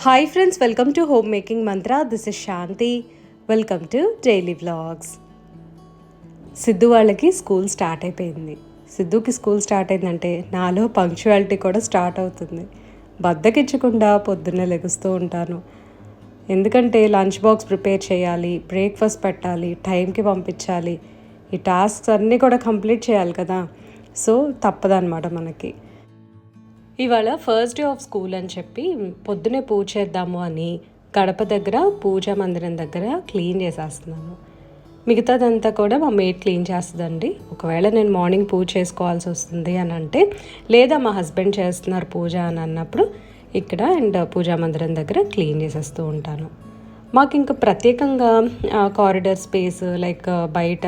Hi friends, welcome to home making mantra. This is Shanthi. Welcome to daily vlogs. Siddhu వాళ్ళకి school start అయిపోయింది. సిద్ధుకి school start అయిందంటే నాలో punctuality కూడా start అవుతుంది. బద్దకిచ్చకుండా పొద్దున్నే లెగుస్తూ ఉంటాను. ఎందుకంటే లంచ్ బాక్స్ ప్రిపేర్ చేయాలి, బ్రేక్ఫాస్ట్ పెట్టాలి, టైంకి పంపించాలి. ఈ టాస్క్స్ అన్నీ కూడా కంప్లీట్ చేయాలి కదా. సో తప్పదన్నమాట మనకి. ఇవాళ ఫస్ట్ డే ఆఫ్ స్కూల్ అని చెప్పి పొద్దునే పూజ చేద్దాము అని గడప దగ్గర పూజా మందిరం దగ్గర క్లీన్ చేసేస్తున్నాను. మిగతాదంతా కూడా మా మేడ్ క్లీన్ చేస్తుందండి. ఒకవేళ నేను మార్నింగ్ పూజ చేసుకోవాల్సి వస్తుంది అని అంటే, లేదా మా హస్బెండ్ చేస్తున్నారు పూజ అని అన్నప్పుడు ఇక్కడ అండ్ పూజా మందిరం దగ్గర క్లీన్ చేసేస్తూ ఉంటాను. మాకు ఇంకా ప్రత్యేకంగా కారిడార్ స్పేస్ లైక్ బయట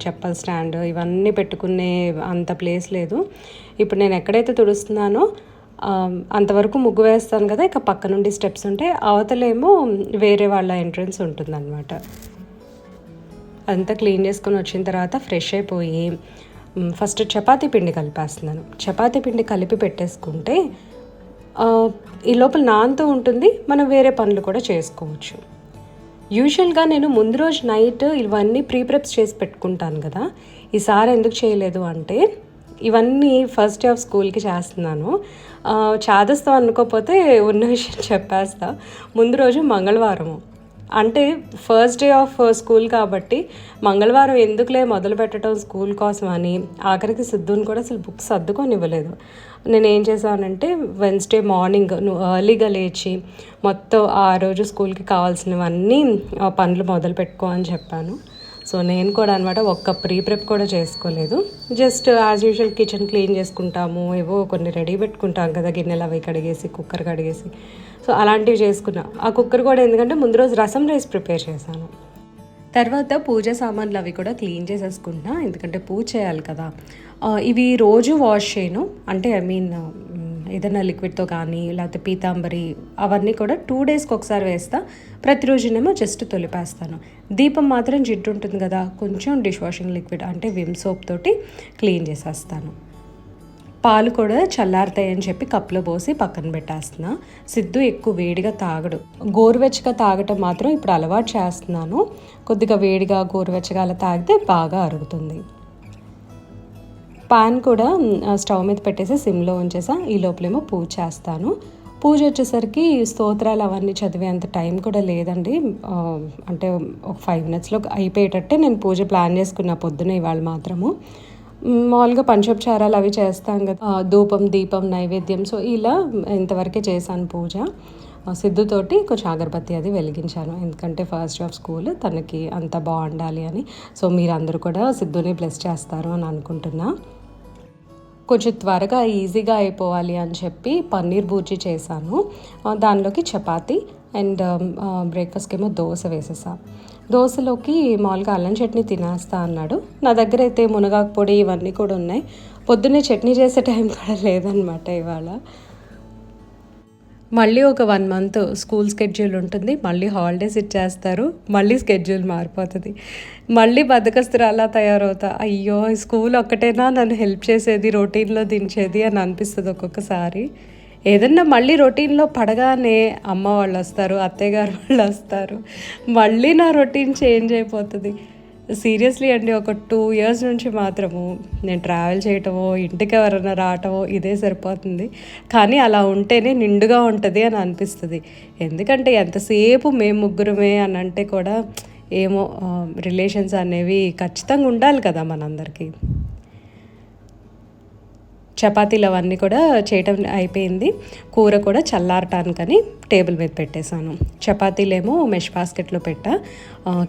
చెప్పల్ స్టాండ్ ఇవన్నీ పెట్టుకునే అంత ప్లేస్ లేదు. ఇప్పుడు నేను ఎక్కడైతే తుడుస్తున్నానో అంతవరకు ముగ్గు వేస్తాను కదా, ఇక పక్క నుండి స్టెప్స్ ఉంటే అవతలేమో వేరే వాళ్ళ ఎంట్రన్స్ ఉంటుందన్నమాట. అంతా క్లీన్ చేసుకొని వచ్చిన తర్వాత ఫ్రెష్ అయిపోయి ఫస్ట్ చపాతీ పిండి కలిపేస్తున్నాను. చపాతీ పిండి కలిపి పెట్టేసుకుంటే ఈ లోపల నానుతూ ఉంటుంది, మనం వేరే పనులు కూడా చేసుకోవచ్చు. యూజువల్గా నేను ముందు రోజు నైట్ ఇవన్నీ ప్రీప్రెప్స్ చేసి పెట్టుకుంటాను కదా. ఈసారి ఎందుకు చేయలేదు అంటే, ఇవన్నీ ఫస్ట్ డే ఆఫ్ స్కూల్కి చేస్తున్నాను. చాదస్తం అనుకోకపోతే ఉన్న విషయం చెప్పేస్తా. ముందు రోజు మంగళవారము, అంటే ఫస్ట్ డే ఆఫ్ స్కూల్ కాబట్టి మంగళవారం ఎందుకులే మొదలు పెట్టడం స్కూల్ కోసం అని ఆఖరికి సిద్ధుని కూడా అసలు బుక్స్ సర్దుకొని ఇవ్వలేదు. నేను ఏం చేశానంటే వెన్స్డే మార్నింగ్ నువ్వు ఎర్లీగా లేచి మొత్తం ఆ రోజు స్కూల్కి కావాల్సినవన్నీ పనులు మొదలు పెట్టుకో అని చెప్పాను. సో నేను కూడా అనమాట ఒక్క ప్రీప్రెప్ కూడా చేసుకోలేదు. Just as usual kitchen clean చేసుకుంటాము, ఏవో కొన్ని రెడీ పెట్టుకుంటాం కదా, గిన్నెలు అవి కడిగేసి కుక్కర్ కడిగేసి. సో అలాంటివి చేసుకున్నా. ఆ కుక్కర్ కూడా ఎందుకంటే ముందు రోజు రసం రైస్ ప్రిపేర్ చేశాను. తర్వాత పూజ సామాన్లు అవి కూడా క్లీన్ చేసేసుకుంటున్నా, ఎందుకంటే పూజ చేయాలి కదా. ఇవి రోజు వాష్ చేయను, అంటే ఏదైనా లిక్విడ్తో కానీ లేకపోతే పీతాంబరి అవన్నీ కూడా 2 డేస్కి ఒకసారి వేస్తా. ప్రతిరోజునేమో జస్ట్ తొలిపేస్తాను. దీపం మాత్రం జిడ్డు ఉంటుంది కదా, కొంచెం డిష్ వాషింగ్ లిక్విడ్ అంటే విమ్ సోప్ తోటి క్లీన్ చేసేస్తాను. పాలు కూడా చల్లారుతాయని చెప్పి కప్లో పోసి పక్కన పెట్టేస్తున్నా. సిద్ధు ఎక్కువ వేడిగా తాగడు. గోరువెచ్చగా తాగటం మాత్రం ఇప్పుడు అలవాటు చేస్తున్నాను. కొద్దిగా వేడిగా గోరువెచ్చగా అలా తాగితే బాగా అరుగుతుంది. పాన్ కూడా స్టవ్ మీద పెట్టేసి సిమ్లో ఉంచేసా. ఈ లోపలేమో పూజ చేస్తాను. పూజ వచ్చేసరికి స్తోత్రాలు అవన్నీ చదివే అంత టైం కూడా లేదండి. అంటే ఒక 5 మినిట్స్లో అయిపోయేటట్టే నేను పూజ ప్లాన్ చేసుకున్నా పొద్దున ఇవాళ మాత్రము. మామూలుగా పంచోపచారాలు అవి చేస్తాం కదా, ధూపం దీపం నైవేద్యం. సో ఇలా ఇంతవరకే చేశాను పూజ. సిద్ధుతోటి కొంచెం అగరబత్తి అది వెలిగించాను, ఎందుకంటే ఫస్ట్ డే ఆఫ్ స్కూల్ తనకి అంత బాగుండాలి అని. సో మీరందరూ కూడా సిద్ధుని బ్లెస్ చేస్తారు అని అనుకుంటున్నా. కొంచెం త్వరగా ఈజీగా అయిపోవాలి అని చెప్పి పన్నీర్ బూర్జీ చేశాను. దానిలోకి చపాతీ అండ్ బ్రేక్ఫాస్ట్కి ఏమో దోశ వేసేసా. దోశలోకి మామూలుగా అల్లం చట్నీ తినేస్తా అన్నాడు. నా దగ్గర అయితే మునగాకు పొడి ఇవన్నీ కూడా ఉన్నాయి. పొద్దున్నే చట్నీ చేసే టైం కూడా లేదనమాట ఇవాళ. మళ్ళీ ఒక 1 మంత్ స్కూల్ స్కెడ్యూల్ ఉంటుంది, మళ్ళీ హాలిడేస్ ఇచ్చేస్తారు, మళ్ళీ స్కెడ్యూల్ మారిపోతుంది. మళ్ళీ బద్దకస్తురాలా తయారవుతా. అయ్యో స్కూల్ ఒక్కటేనా నన్ను హెల్ప్ చేసేది, రొటీన్లో దించేది అని అనిపిస్తుంది ఒక్కొక్కసారి. ఏదన్నా మళ్ళీ రొటీన్లో పడగానే అమ్మ వాళ్ళు వస్తారు, అత్తయ్య గారు వాళ్ళు వస్తారు, మళ్ళీ నా రొటీన్ చేంజ్ అయిపోతుంది. సీరియస్లీ అండి, ఒక 2 ఇయర్స్ నుంచి మాత్రము నేను ట్రావెల్ చేయటమో ఇంటికి ఎవరైనా రావటమో ఇదే సరిపోతుంది. కానీ అలా ఉంటేనే నిండుగా ఉంటుంది అని అనిపిస్తుంది. ఎందుకంటే ఎంతసేపు మేము ముగ్గురమే అని అంటే కూడా ఏమో రిలేషన్స్ అనేవి ఖచ్చితంగా ఉండాలి కదా మనందరికీ. చపాతీలు అవన్నీ కూడా చేయటం అయిపోయింది. కూర కూడా చల్లారటానికని టేబుల్ మీద పెట్టేశాను. చపాతీలేమో మెష్ బాస్కెట్లో పెట్టా,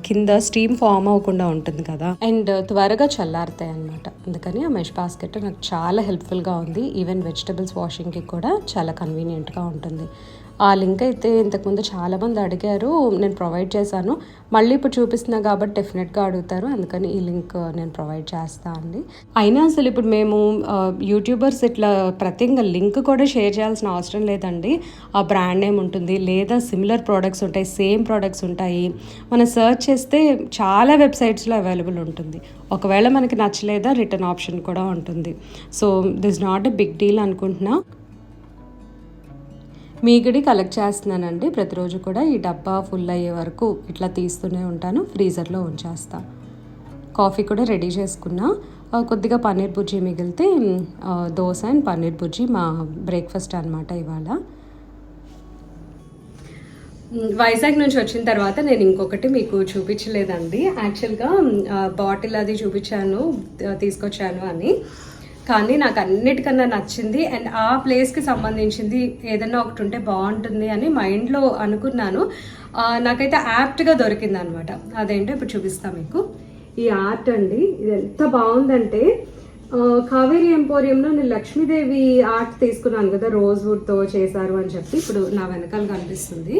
కింద స్టీమ్ ఫామ్ అవ్వకుండా ఉంటుంది కదా, అండ్ త్వరగా చల్లారుతాయి అన్నమాట. అందుకని ఆ మెష్ బాస్కెట్ నాకు చాలా హెల్ప్ఫుల్గా ఉంది. ఈవెన్ వెజిటబుల్స్ వాషింగ్కి కూడా చాలా కన్వీనియంట్గా ఉంటుంది. ఆ లింక్ అయితే ఇంతకుముందు చాలామంది అడిగారు, నేను ప్రొవైడ్ చేశాను. మళ్ళీ ఇప్పుడు చూపిస్తున్నా కాబట్టి డెఫినెట్గా అడుగుతారు, అందుకని ఈ లింక్ నేను ప్రొవైడ్ చేస్తాను అండి. అయినా అసలు ఇప్పుడు మేము యూట్యూబర్స్ ఇట్లా ప్రత్యేకంగా లింక్ కూడా షేర్ చేయాల్సిన అవసరం లేదండి. ఆ బ్రాండ్ నేమ్ ఉంటుంది, లేదా సిమిలర్ ప్రోడక్ట్స్ ఉంటాయి, సేమ్ ప్రోడక్ట్స్ ఉంటాయి. మనం సర్చ్ చేస్తే చాలా వెబ్సైట్స్లో అవైలబుల్ ఉంటుంది. ఒకవేళ మనకి నచ్చలేదా రిటర్న్ ఆప్షన్ కూడా ఉంటుంది. So this not a big deal అనుకుంటున్నా. మీగడి కలెక్ట్ చేస్తున్నానండి. ప్రతిరోజు కూడా ఈ డబ్బా ఫుల్ అయ్యే వరకు ఇట్లా తీస్తూనే ఉంటాను, ఫ్రీజర్లో ఉంచేస్తా. కాఫీ కూడా రెడీ చేసుకున్నా. కొద్దిగా పన్నీర్ బుజ్జి మిగిలితే దోశ అండ్ పన్నీర్ బుజ్జి మా బ్రేక్ఫాస్ట్ అనమాట ఇవాళ. వైజాగ్ నుంచి వచ్చిన తర్వాత నేను ఇంకొకటి మీకు చూపించలేదండి. యాక్చువల్గా బాటిల్ అది చూపించాను, తీసుకొచ్చాను అని. కానీ నాకు అన్నిటికన్నా నచ్చింది అండ్ ఆ ప్లేస్కి సంబంధించింది ఏదన్నా ఒకటి ఉంటే బాగుంటుంది అని మైండ్లో అనుకున్నాను. నాకైతే యాప్ట్గా దొరికింది అనమాట. అదేంటో ఇప్పుడు చూపిస్తాను మీకు. ఈ ఆర్ట్ అండి, ఇది ఎంత బాగుందంటే కావేరీ ఎంపోరియంలో నేను లక్ష్మీదేవి ఆర్ట్ తీసుకున్నాను కదా, రోజ్ వుడ్తో చేశారు అని చెప్పి ఇప్పుడు నా వెనకాల కనిపిస్తుంది.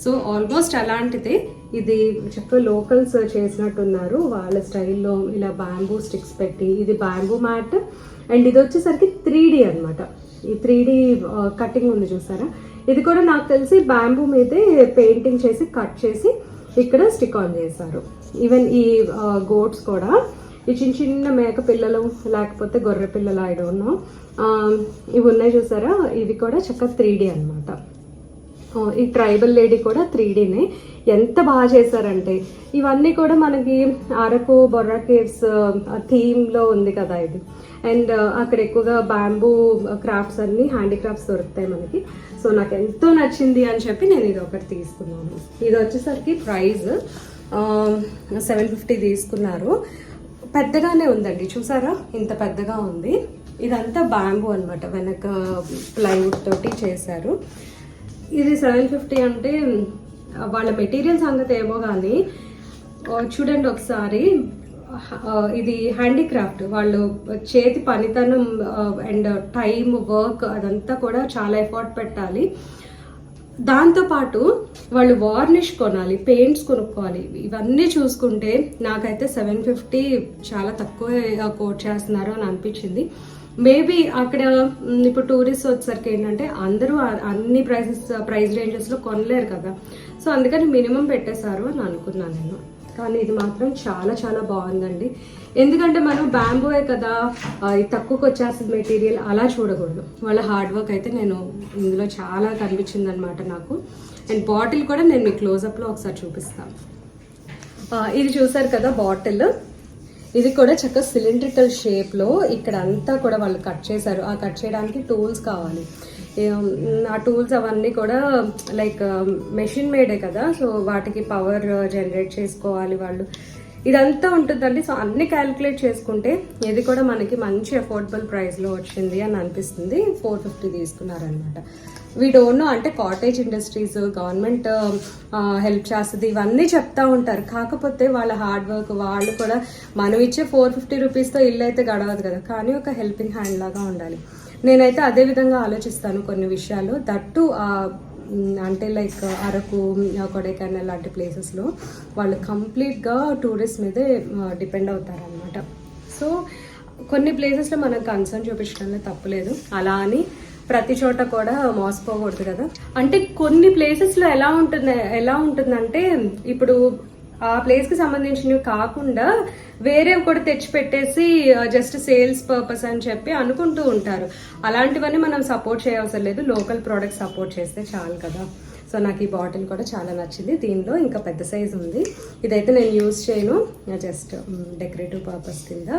సో ఆల్మోస్ట్ అలాంటిదే ఇది. చక్కగా లోకల్స్ చేసినట్టున్నారు వాళ్ళ స్టైల్లో. ఇలా బ్యాంబూ స్టిక్స్ పెట్టి, ఇది బ్యాంబూ మ్యాట్ అండ్ ఇది వచ్చేసరికి 3D అనమాట. ఈ 3D కటింగ్ ఉంది చూసారా, ఇది కూడా నాకు తెలిసి బ్యాంబూ మీదే పెయింటింగ్ చేసి కట్ చేసి ఇక్కడ స్టిక్ ఆన్ చేశారు. ఈవెన్ ఈ గోట్స్ కూడా ఈ చిన్న చిన్న మేక పిల్లలు లేకపోతే గొర్రె పిల్లలు ఐ డోంట్ నో, ఇవి ఉన్నాయి చూసారా, ఇవి కూడా చక్కగా 3D అనమాట. ఈ ట్రైబల్ లేడీ కూడా 3Dనే. ఎంత బాగా చేశారంటే ఇవన్నీ కూడా మనకి అరకు బొర్రా కేవ్స్ థీమ్లో ఉంది కదా ఇది. అండ్ అక్కడ ఎక్కువగా బ్యాంబూ క్రాఫ్ట్స్ అన్ని హ్యాండీక్రాఫ్ట్స్ దొరుకుతాయి మనకి. సో నాకు ఎంతో నచ్చింది అని చెప్పి నేను ఇది ఒకటి తీసుకున్నాను. ఇది వచ్చేసరికి ప్రైస్ 750 తీసుకున్నారు. పెద్దగానే ఉందండి, చూసారా ఇంత పెద్దగా ఉంది. ఇదంతా బ్యాంబూ అనమాట, వెనక ప్లైవుడ్ తోటి చేశారు. ఇది 750 అంటే వాళ్ళ మెటీరియల్ సంగతి ఏమో కానీ చూడండి ఒకసారి. ఇది హ్యాండీక్రాఫ్ట్, వాళ్ళు చేతి పనితనం అండ్ టైం వర్క్ అదంతా కూడా చాలా ఎఫర్ట్ పెట్టాలి. దాంతోపాటు వాళ్ళు వార్నిష్ కొనాలి, పెయింట్స్ కొనుక్కోవాలి. ఇవన్నీ చూసుకుంటే నాకైతే 750 చాలా తక్కువ కోట్ చేస్తున్నారు అని అనిపించింది. మేబీ అక్కడ ఇప్పుడు టూరిస్ట్ వచ్చేసరికి ఏంటంటే అందరూ అన్ని ప్రైస్ రేంజెస్లో కొనలేరు కదా, సో అందుకని మినిమం పెట్టేశారు అని అనుకున్నాను నేను. కానీ ఇది మాత్రం చాలా చాలా బాగుందండి. ఎందుకంటే మనం బ్యాంబూయే కదా, తక్కువకి వచ్చేస్తుంది మెటీరియల్, అలా చూడకూడదు. వాళ్ళ హార్డ్ వర్క్ అయితే నేను ఇందులో చాలా కనిపించింది అనమాట నాకు. అండ్ బాటిల్ కూడా నేను మీ క్లోజప్లో ఒకసారి చూపిస్తాను. ఇది చూసారు కదా బాటిల్, ఇది కూడా చక్కగా సిలిండ్రికల్ షేప్లో ఇక్కడ అంతా కూడా వాళ్ళు కట్ చేశారు. ఆ కట్ చేయడానికి టూల్స్ కావాలి. ఆ టూల్స్ అవన్నీ కూడా లైక్ మెషిన్ మేడే కదా, సో వాటికి పవర్ జనరేట్ చేసుకోవాలి వాళ్ళు. ఇదంతా ఉంటుందండి. సో అన్ని క్యాలిక్యులేట్ చేసుకుంటే ఇది కూడా మనకి మంచి అఫోర్డబుల్ ప్రైస్లో వచ్చింది అని అనిపిస్తుంది. 450 తీసుకున్నారనమాట. వీ డోంట్ నో, అంటే కాటేజ్ ఇండస్ట్రీస్ గవర్నమెంట్ హెల్ప్ చేస్తుంది ఇవన్నీ చెప్తా ఉంటారు. కాకపోతే వాళ్ళ హార్డ్ వర్క్, వాళ్ళు కూడా మనం ఇచ్చే 450 రూపీస్తో ఇల్లు అయితే గడవదు కదా, కానీ ఒక హెల్పింగ్ హ్యాండ్ లాగా ఉండాలి. నేనైతే అదే విధంగా ఆలోచిస్తాను కొన్ని విషయాలు. దట్టు అంటే లైక్ అరకు, కొడైకెనాల్ లాంటి ప్లేసెస్లో వాళ్ళు కంప్లీట్గా టూరిస్ట్ మీదే డిపెండ్ అవుతారనమాట. సో కొన్ని ప్లేసెస్లో మనం కన్సర్న్ చూపించడంలో తప్పులేదు, అలా అని ప్రతి చోట కూడా మోసపోకూడదు కదా. అంటే కొన్ని ప్లేసెస్లో ఎలా ఉంటుందంటే ఇప్పుడు ఆ ప్లేస్కి సంబంధించినవి కాకుండా వేరేవి కూడా తెచ్చి పెట్టేసి జస్ట్ సేల్స్ పర్పస్ అని చెప్పి అనుకుంటూ ఉంటారు. అలాంటివన్నీ మనం సపోర్ట్ చేయవసరం లేదు, లోకల్ ప్రోడక్ట్స్ సపోర్ట్ చేస్తే చాలు కదా. సో నాకు ఈ బాటిల్ కూడా చాలా నచ్చింది. దీనిలో ఇంకా పెద్ద సైజు ఉంది. ఇదైతే నేను యూజ్ చేయను, జస్ట్ డెకరేటివ్ పర్పస్ కింద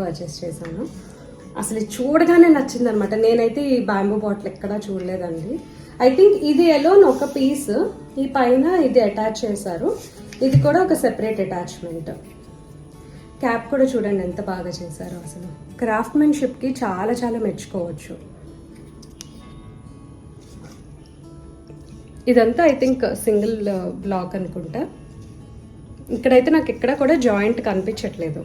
పర్చేస్ చేశాను. అసలు చూడగానే నచ్చింది అనమాట. నేనైతే ఈ బ్యాంబూ బాటిల్ ఎక్కడా చూడలేదండి. ఐ థింక్ ఇది ఎలోన్ ఒక పీస్, ఈ పైన ఇది అటాచ్ చేశారు. ఇది కూడా ఒక సెపరేట్ అటాచ్మెంట్. క్యాప్ కూడా చూడండి ఎంత బాగా చేశారో. అసలు క్రాఫ్ట్మెన్షిప్కి చాలా చాలా మెచ్చుకోవచ్చు. ఇదంతా ఐ థింక్ సింగిల్ బ్లాక్ అనుకుంటా. ఇక్కడైతే నాకు ఎక్కడ కూడా జాయింట్ కనిపించట్లేదు.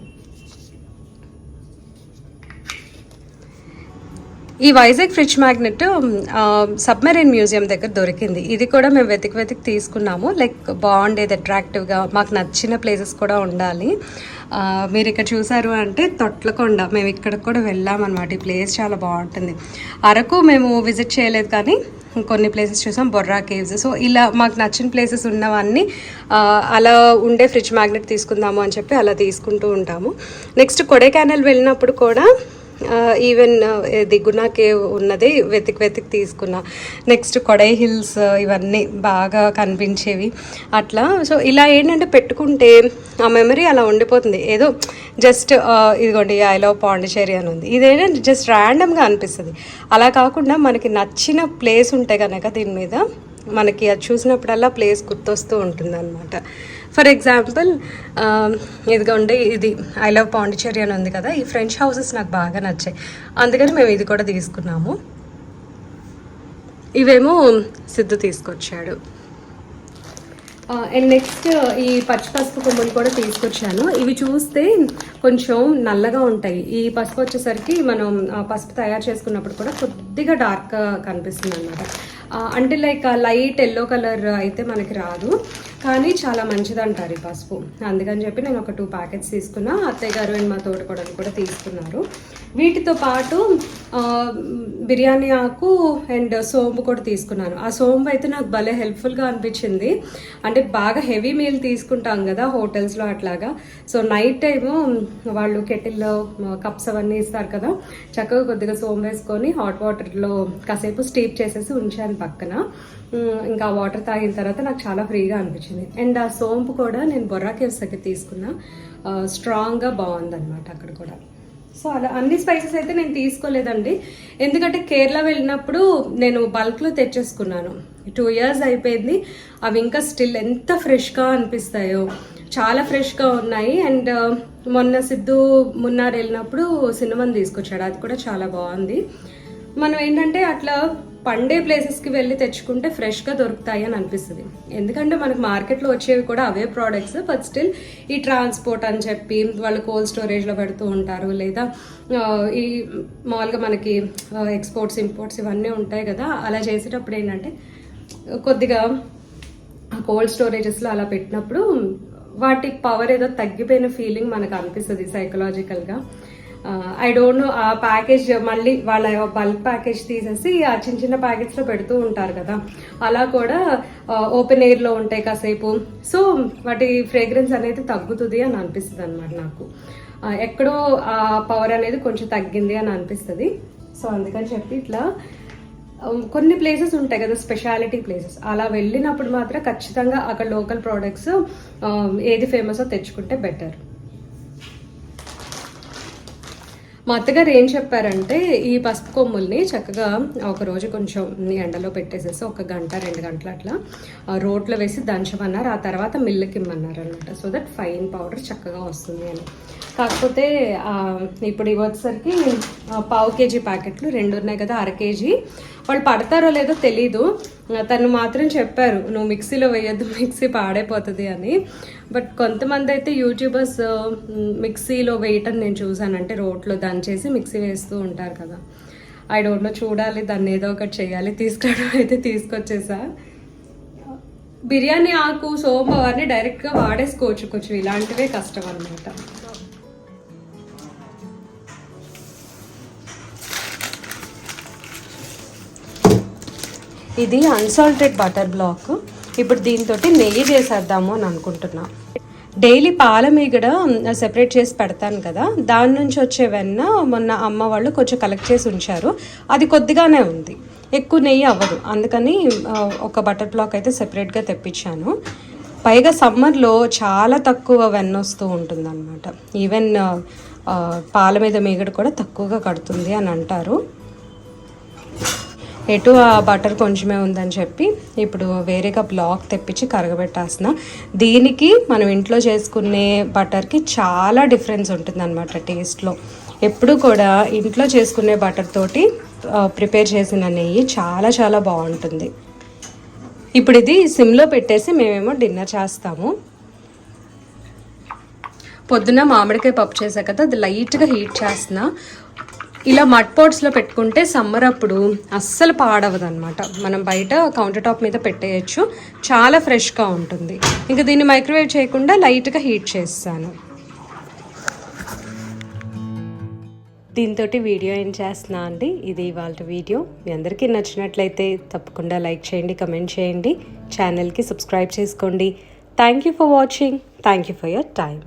ఈ Vizag fridge magnet submarine museum దగ్గర దొరికింది. ఇది కూడా మేము వెతికి తీసుకున్నాము. లైక్ బాగుండేది, అట్రాక్టివ్గా, మాకు నచ్చిన ప్లేసెస్ కూడా ఉండాలి. మీరు ఇక్కడ చూసారు అంటే తొట్లకొండ, మేము ఇక్కడికి కూడా వెళ్ళామన్నమాట. ఈ ప్లేస్ చాలా బాగుంటుంది. అరకు మేము విజిట్ చేయలేదు కానీ కొన్ని ప్లేసెస్ చూసాం, బొర్రా కేవ్స్. సో ఇలా మాకు నచ్చిన ప్లేసెస్ ఉన్నవన్నీ అలా ఉండే ఫ్రిడ్జ్ మ్యాగ్నెట్ తీసుకుందాము అని చెప్పి అలా తీసుకుంటూ ఉంటాము. నెక్స్ట్ కొడైకెనాల్ వెళ్ళినప్పుడు కూడా ఈవెన్ ఇది గునా కేవ్ ఉన్నది వెతికి తీసుకున్నా. నెక్స్ట్ కొడై హిల్స్ ఇవన్నీ బాగా కనిపించేవి అట్లా. సో ఇలా ఏంటంటే పెట్టుకుంటే ఆ మెమరీ అలా ఉండిపోతుంది. ఏదో జస్ట్ ఇదిగోండి ఐ లవ్ పాండిచేరి అని ఉంది, ఇదేంటంటే జస్ట్ ర్యాండమ్గా అనిపిస్తుంది. అలా కాకుండా మనకి నచ్చిన ప్లేస్ ఉంటే కనుక దీని మీద మనకి అది చూసినప్పుడల్లా ప్లేస్ గుర్తొస్తూ ఉంటుంది అనమాట. ఫర్ ఎగ్జాంపుల్ ఇదిగోండి ఇది ఐ లవ్ పాండిచేరి అని ఉంది కదా, ఈ ఫ్రెంచ్ హౌసెస్ నాకు బాగా నచ్చాయి, అందుకని మేము ఇది కూడా తీసుకున్నాము. ఇవేమో సిద్ధు తీసుకొచ్చాడు. అండ్ నెక్స్ట్ ఈ పసుపు కొమ్ములు కూడా తీసుకొచ్చాను. ఇవి చూస్తే కొంచెం నల్లగా ఉంటాయి. ఈ పసుపు వచ్చేసరికి మనం పసుపు తయారు చేసుకున్నప్పుడు కూడా కొద్దిగా డార్క్గా కనిపిస్తుంది అనమాట. అంటే లైక్ లైట్ ఎల్లో కలర్ అయితే మనకి రాదు, కానీ చాలా మంచిది అంటారు ఈ పసుపు. అందుకని చెప్పి నేను ఒక 2 ప్యాకెట్స్ తీసుకున్నా. అత్తయ్య గారు అండ్ మా తోటకోడలు కూడా తీసుకున్నారు. వీటితో పాటు బిర్యానీ ఆకు అండ్ సోంపు కూడా తీసుకున్నాను. ఆ సోంపు అయితే నాకు భలే హెల్ప్ఫుల్గా అనిపించింది. అంటే బాగా హెవీ మీల్ తీసుకుంటాం కదా హోటల్స్లో అట్లాగా. సో నైట్ టైము వాళ్ళు కెటిల్లో కప్స్ అవన్నీ ఇస్తారు కదా, చక్కగా కొద్దిగా సోంపు వేసుకొని హాట్ వాటర్లో కాసేపు స్టీప్ చేసేసి ఉంచాను పక్కన. ఇంకా వాటర్ తాగిన తర్వాత నాకు చాలా ఫ్రీగా అనిపించింది. అండ్ ఆ సోంపు కూడా నేను బొర్రా కేవ్స్ దగ్గర తీసుకున్నా, స్ట్రాంగ్గా బాగుందన్నమాట అక్కడ కూడా. సో అలా అన్ని స్పైసెస్ అయితే నేను తీసుకోలేదండి, ఎందుకంటే కేరళ వెళ్ళినప్పుడు నేను బల్క్లో తెచ్చేసుకున్నాను. 2 years అయిపోయింది, అవి ఇంకా స్టిల్ ఎంత ఫ్రెష్గా అనిపిస్తాయో, చాలా ఫ్రెష్గా ఉన్నాయి. అండ్ మొన్న సిద్ధు మున్నార్ వెళ్ళినప్పుడు సినిమాని తీసుకొచ్చాడు, అది కూడా చాలా బాగుంది. మనం ఏంటంటే అట్లా పండే ప్లేసెస్కి వెళ్ళి తెచ్చుకుంటే ఫ్రెష్గా దొరుకుతాయి అని అనిపిస్తుంది. ఎందుకంటే మనకు మార్కెట్లో వచ్చేవి కూడా అవే ప్రోడక్ట్స్, బట్ స్టిల్ ఈ ట్రాన్స్పోర్ట్ అని చెప్పి వాళ్ళు కోల్డ్ స్టోరేజ్లో పెడుతూ ఉంటారు, లేదా ఈ మామూలుగా మనకి ఎక్స్పోర్ట్స్ ఇంపోర్ట్స్ ఇవన్నీ ఉంటాయి కదా. అలా చేసేటప్పుడు ఏంటంటే కొద్దిగా కోల్డ్ స్టోరేజెస్లో అలా పెట్టినప్పుడు వాటి పవర్ ఏదో తగ్గిపోయిన ఫీలింగ్ మనకు అనిపిస్తుంది సైకలాజికల్గా. ఐ డోంట్ నో, ఆ ప్యాకేజ్ మళ్ళీ వాళ్ళ బల్క్ ప్యాకేజ్ తీసేసి ఆ చిన్న చిన్న ప్యాకెట్స్లో పెడుతూ ఉంటారు కదా, అలా కూడా ఓపెన్ ఎయిర్లో ఉంటాయి కాసేపు. సో వాటి ఫ్రేగ్రెన్స్ అనేది తగ్గుతుంది అని అనిపిస్తుంది అనమాట నాకు. ఎక్కడో ఆ పవర్ అనేది కొంచెం తగ్గింది అని అనిపిస్తుంది. సో అందుకని చెప్పి ఇట్లా కొన్ని ప్లేసెస్ ఉంటాయి కదా స్పెషాలిటీ ప్లేసెస్, అలా వెళ్ళినప్పుడు మాత్రం ఖచ్చితంగా అక్కడ లోకల్ ప్రోడక్ట్స్ ఏది ఫేమసో తెచ్చుకుంటే బెటర్. మా అత్తగారు ఏం చెప్పారంటే ఈ పసుపు కొమ్ముల్ని చక్కగా ఒకరోజు కొంచెం ఎండలో పెట్టేసేసి 1 గంట 2 గంటలు అట్లా రోట్లో వేసి దంచమన్నారు. ఆ తర్వాత మిల్లుకి ఇమ్మన్నారు అనమాట, సో దట్ ఫైన్ పౌడర్ చక్కగా వస్తుంది అని. కాకపోతే ఇప్పుడు ఇవి వచ్చేసరికి 1/2 kg ప్యాకెట్లు 2 ఉన్నాయి కదా, 1/2 kg. వాళ్ళు పడతారో లేదో తెలీదు, తను మాత్రం చెప్పారు నువ్వు మిక్సీలో వేయొద్దు, మిక్సీ పాడైపోతుంది అని. బట్ కొంతమంది అయితే యూట్యూబర్స్ మిక్సీలో వేయటం నేను చూసాను, అంటే రోట్లో దంచేసి మిక్సీ వేస్తూ ఉంటారు కదా. ఐ డోంట్ నో, చూడాలి, దాన్ని ఏదో ఒకటి చేయాలి. తీసుకురావడం అయితే తీసుకొచ్చేసా. బిర్యానీ ఆకు సోంపు అవన్నీ డైరెక్ట్గా వాడేసుకోవచ్చు, కొంచెం ఇలాంటివే కష్టం అనమాట. ఇది అన్సాల్టెడ్ బటర్ బ్లాక్. ఇప్పుడు దీంతో నెయ్యి చేసేద్దాము అని అనుకుంటున్నా. డైలీ పాల మీగడ సెపరేట్ చేసి పెడతాను కదా, దాని నుంచి వచ్చే వెన్న మొన్న అమ్మ వాళ్ళు కొంచెం కలెక్ట్ చేసి ఉంచారు, అది కొద్దిగానే ఉంది, ఎక్కువ నెయ్యి అవ్వదు. అందుకని ఒక బటర్ బ్లాక్ అయితే సెపరేట్గా తెప్పించాను. పైగా సమ్మర్లో చాలా తక్కువ వెన్న వస్తూ ఉంటుంది అనమాట. ఈవెన్ పాల మీద మీగడ కూడా తక్కువగా కడుతుంది అని అంటారు. ఎటు ఆ బటర్ కొంచెమే ఉందని చెప్పి ఇప్పుడు వేరేగా బ్లాక్ తెప్పించి కరగబెట్టేస్తున్నా. దీనికి మనం ఇంట్లో చేసుకునే బటర్కి చాలా డిఫరెన్స్ ఉంటుంది అనమాట టేస్ట్లో. ఎప్పుడు కూడా ఇంట్లో చేసుకునే బటర్ తోటి ప్రిపేర్ చేసిన నెయ్యి చాలా చాలా బాగుంటుంది. ఇప్పుడు ఇది సిమ్లో పెట్టేసి మేమేమో డిన్నర్ చేస్తాము. పొద్దున మామిడికాయ పప్పు చేసా కదా, అది లైట్గా హీట్ చేస్తున్నా. ఇలా మడ్ పాట్స్లో పెట్టుకుంటే సమ్మర్ అప్పుడు అస్సలు పాడవదు అనమాట. మనం బయట కౌంటర్ టాప్ మీద పెట్టేయచ్చు, చాలా ఫ్రెష్గా ఉంటుంది. ఇంకా దీన్ని మైక్రోవేవ్ చేయకుండా లైట్గా హీట్ చేస్తాను. దీంతో వీడియో ఏం చేస్తున్నా అండి. ఇది ఇవాళ వీడియో. మీ అందరికీ నచ్చినట్లయితే తప్పకుండా లైక్ చేయండి, కమెంట్ చేయండి, ఛానల్కి సబ్స్క్రైబ్ చేసుకోండి. Thank you for watching. Thank you for your time.